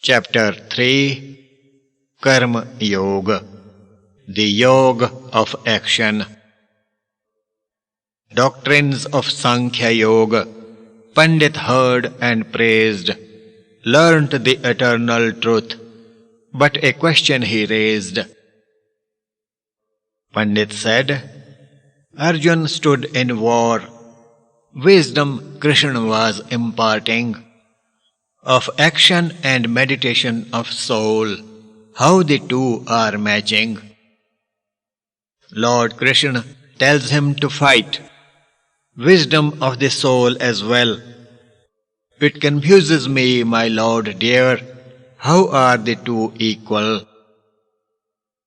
Chapter 3 Karma Yoga, the Yoga of Action. Doctrines of Sankhya Yoga. Pandit heard and praised, learnt the eternal truth, but a question he raised. Pandit said, Arjun stood in war. Wisdom Krishna was imparting, of action and meditation of soul, how the two are matching. Lord Krishna tells him to fight, wisdom of the soul as well. It confuses me, my Lord dear, how are the two equal?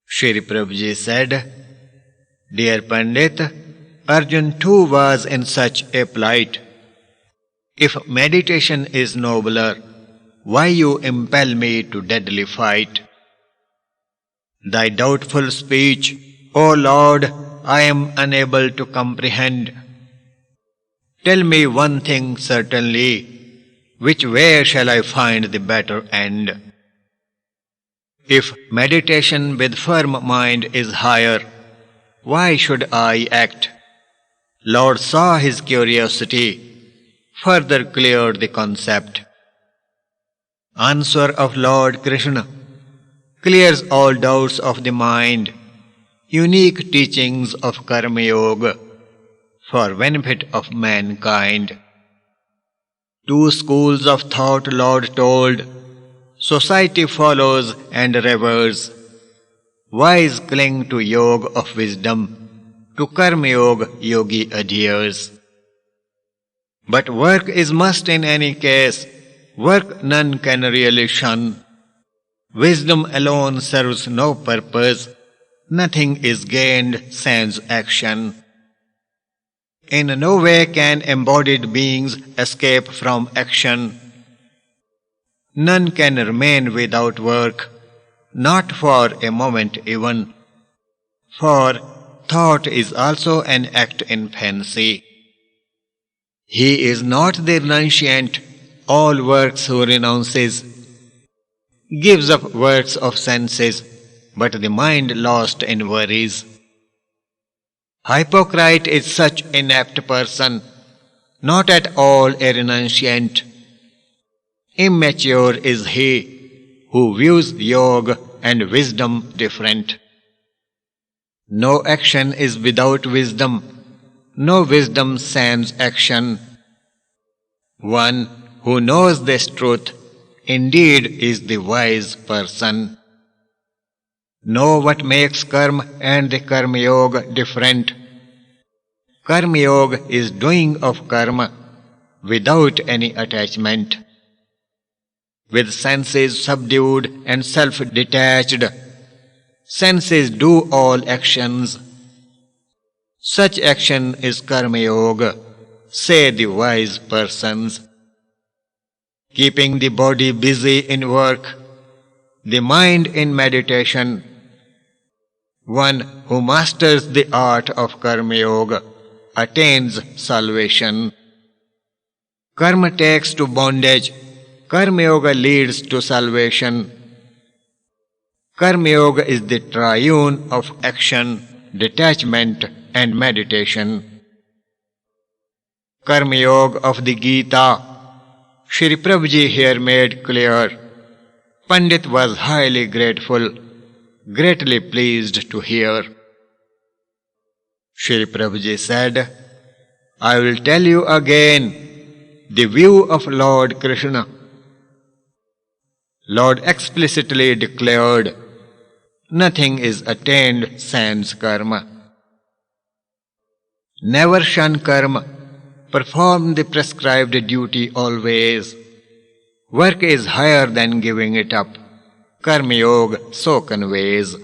Shri Prabhuji said, Dear Pandit, Arjun too was in such a plight. If meditation is nobler, why you impel me to deadly fight? Thy doubtful speech, O Lord, I am unable to comprehend. Tell me one thing certainly, which way shall I find the better end? If meditation with firm mind is higher, why should I act? Lord saw his curiosity, further cleared the concept. Answer of Lord Krishna clears all doubts of the mind, unique teachings of Karma Yoga for benefit of mankind. Two schools of thought Lord told, society follows and reveres. Wise cling to yoga of wisdom, to Karma Yoga yogi adheres. But work is must in any case, work none can really shun. Wisdom alone serves no purpose, nothing is gained sans action. In no way can embodied beings escape from action. None can remain without work, not for a moment even. For thought is also an act in fancy. He is not the renunciant, all works who renounces, gives up works of senses, but the mind lost in worries. Hypocrite is such inept person, not at all a renunciant. Immature is he who views yoga and wisdom different. No action is without wisdom, no wisdom sans action. One who knows this truth indeed is the wise person. Know what makes karma and the Karma Yoga different. Karma Yoga is doing of karma without any attachment. With senses subdued and self-detached, senses do all actions. Such action is Karma Yoga, say the wise persons. Keeping the body busy in work, the mind in meditation. One who masters the art of Karma Yoga attains salvation. Karma takes to bondage, Karma Yoga leads to salvation. Karma Yoga is the triune of action, detachment and meditation. Karma Yoga of the Gita, Shri Prabhuji here made clear. Pandit was highly grateful, greatly pleased to hear. Shri Prabhuji said, I will tell you again the view of Lord Krishna. Lord explicitly declared, nothing is attained sans karma. Never shun karma, perform the prescribed duty always. Work is higher than giving it up, Karma Yoga so conveys.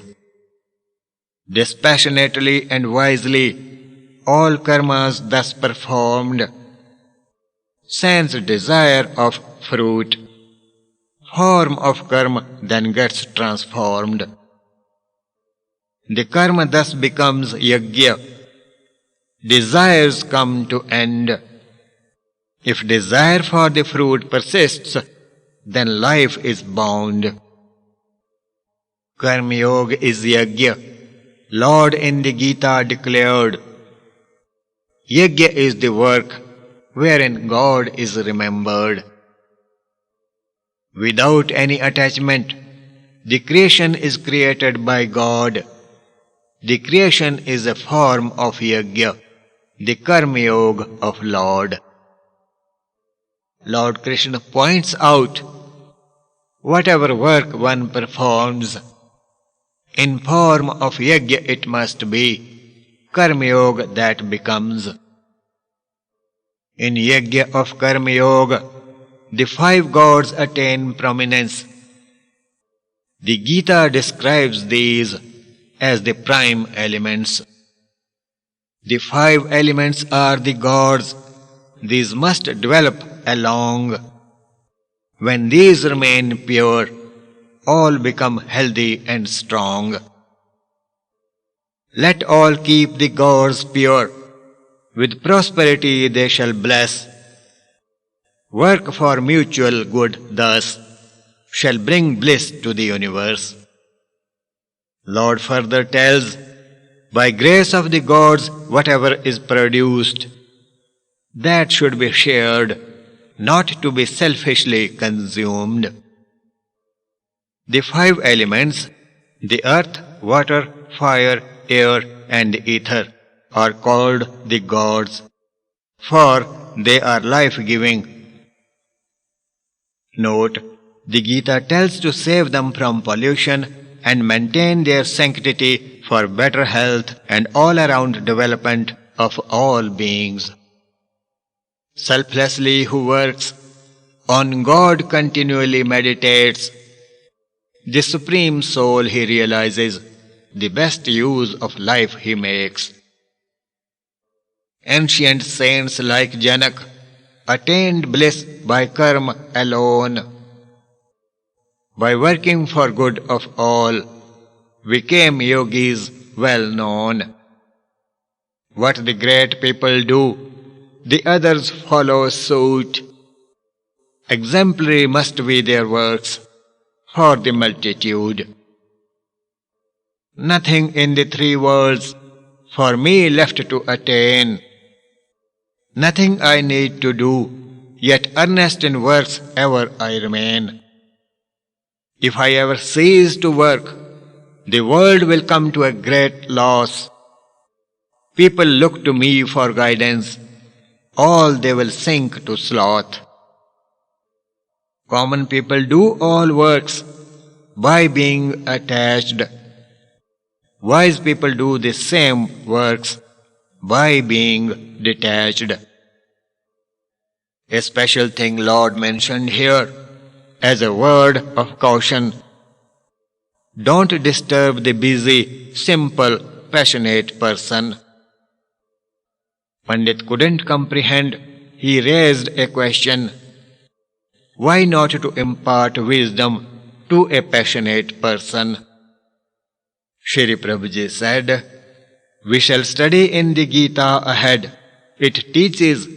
Dispassionately and wisely, all karmas thus performed, sans desire of fruit. Form of karma then gets transformed. The karma thus becomes yajna. Desires come to end. If desire for the fruit persists, then life is bound. Karma Yoga is Yajna. Lord in the Gita declared, Yajna is the work wherein God is remembered. Without any attachment, the creation is created by God. The creation is a form of Yajna, the Karma Yoga of Lord. Lord Krishna points out, whatever work one performs, in form of Yajna it must be, Karma Yoga that becomes. In Yajna of Karma Yoga, the 5 gods attain prominence. The Gita describes these as the prime elements. The 5 elements are the gods. These must develop along. When these remain pure, all become healthy and strong. Let all keep the gods pure. With prosperity they shall bless. Work for mutual good thus shall bring bliss to the universe. Lord further tells, by grace of the gods whatever is produced, that should be shared, not to be selfishly consumed. The 5 elements, the earth, water, fire, air, and ether, are called the gods, for they are life-giving. Note, the Gita tells to save them from pollution and maintain their sanctity for better health and all-around development of all beings. Selflessly who works, on God continually meditates, the Supreme Soul he realizes, the best use of life he makes. Ancient saints like Janak attained bliss by karma alone. By working for good of all, became yogis well known. What the great people do, the others follow suit. Exemplary must be their works for the multitude. Nothing in the 3 worlds for me left to attain. Nothing I need to do, yet earnest in works ever I remain. If I ever cease to work, the world will come to a great loss. People look to me for guidance, all they will sink to sloth. Common people do all works by being attached. Wise people do the same works by being detached. A special thing Lord mentioned here as a word of caution. Don't disturb the busy, simple, passionate person. Pandit couldn't comprehend. He raised a question. Why not to impart wisdom to a passionate person? Shri Prabhuji said, we shall study in the Gita ahead. It teaches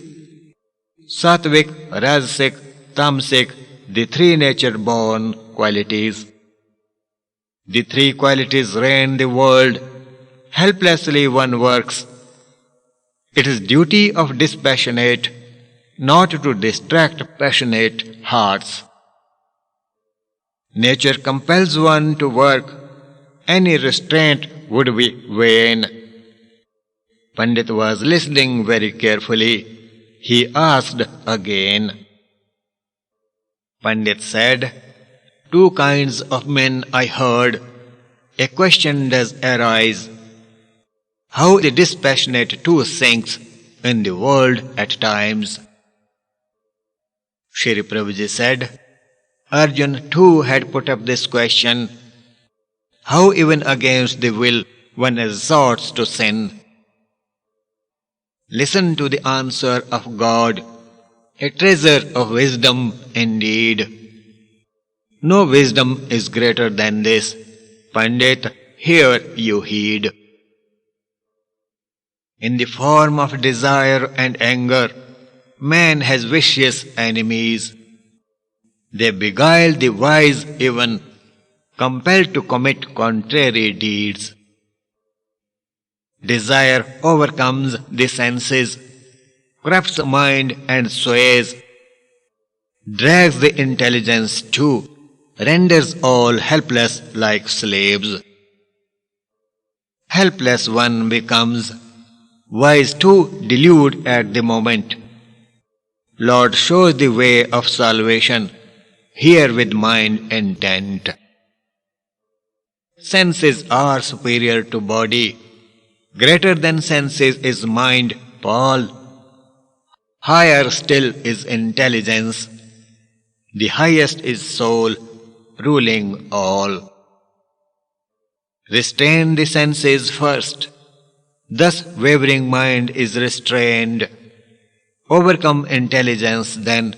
Sattvic, Rajasic, Tamasic, the 3 nature-born qualities. The 3 qualities reign the world. Helplessly one works. It is duty of dispassionate not to distract passionate hearts. Nature compels one to work. Any restraint would be vain. Pandit was listening very carefully. He asked again. Pandit said, 2 kinds of men I heard. A question does arise. How the dispassionate too sinks in the world at times. Shri Prabhuji said, Arjun too had put up this question. How even against the will one resorts to sin? Listen to the answer of God, a treasure of wisdom indeed. No wisdom is greater than this. Pandit, here you heed. In the form of desire and anger, man has vicious enemies. They beguile the wise even, compelled to commit contrary deeds. Desire overcomes the senses, corrupts the mind and sways, drags the intelligence too, renders all helpless like slaves. Helpless one becomes, wise too delude at the moment. Lord shows the way of salvation, here with mind intent. Senses are superior to body, greater than senses is mind, Paul. Higher still is intelligence, the highest is soul, ruling all. Restrain the senses first, thus wavering mind is restrained. Overcome intelligence then,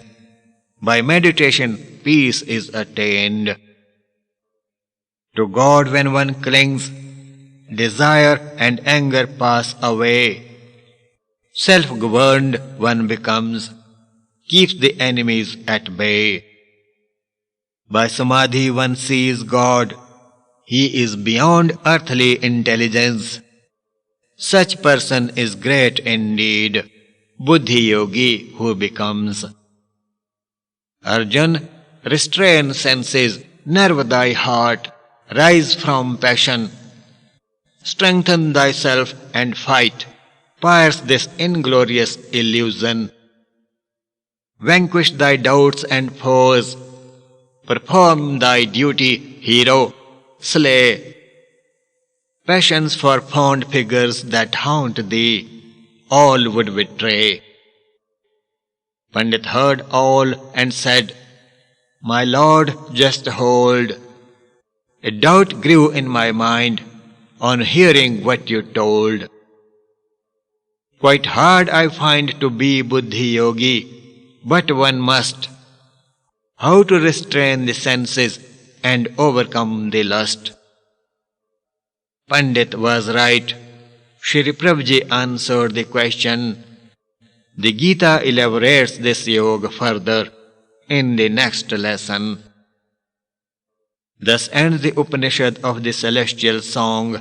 by meditation peace is attained. To God when one clings, desire and anger pass away. Self-governed one becomes, keeps the enemies at bay. By samadhi one sees God, he is beyond earthly intelligence. Such person is great indeed, buddhi yogi who becomes. Arjun, restrain senses, nerve thy heart, rise from passion. Strengthen thyself and fight, pierce this inglorious illusion. Vanquish thy doubts and foes, perform thy duty, hero, slay. Passions for fond figures that haunt thee, all would betray. Pandit heard all and said, My Lord, just hold. A doubt grew in my mind on hearing what you told. Quite hard I find to be buddhi yogi, but one must. How to restrain the senses and overcome the lust? Pandit was right. Shri Prabhuji answered the question. The Gita elaborates this yoga further in the next lesson. Thus ends the Upanishad of the celestial song,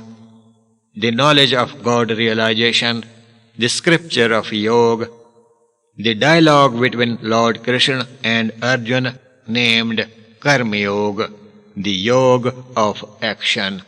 the knowledge of God realization, the scripture of yoga, the dialogue between Lord Krishna and Arjuna named Karma Yoga, the yoga of action.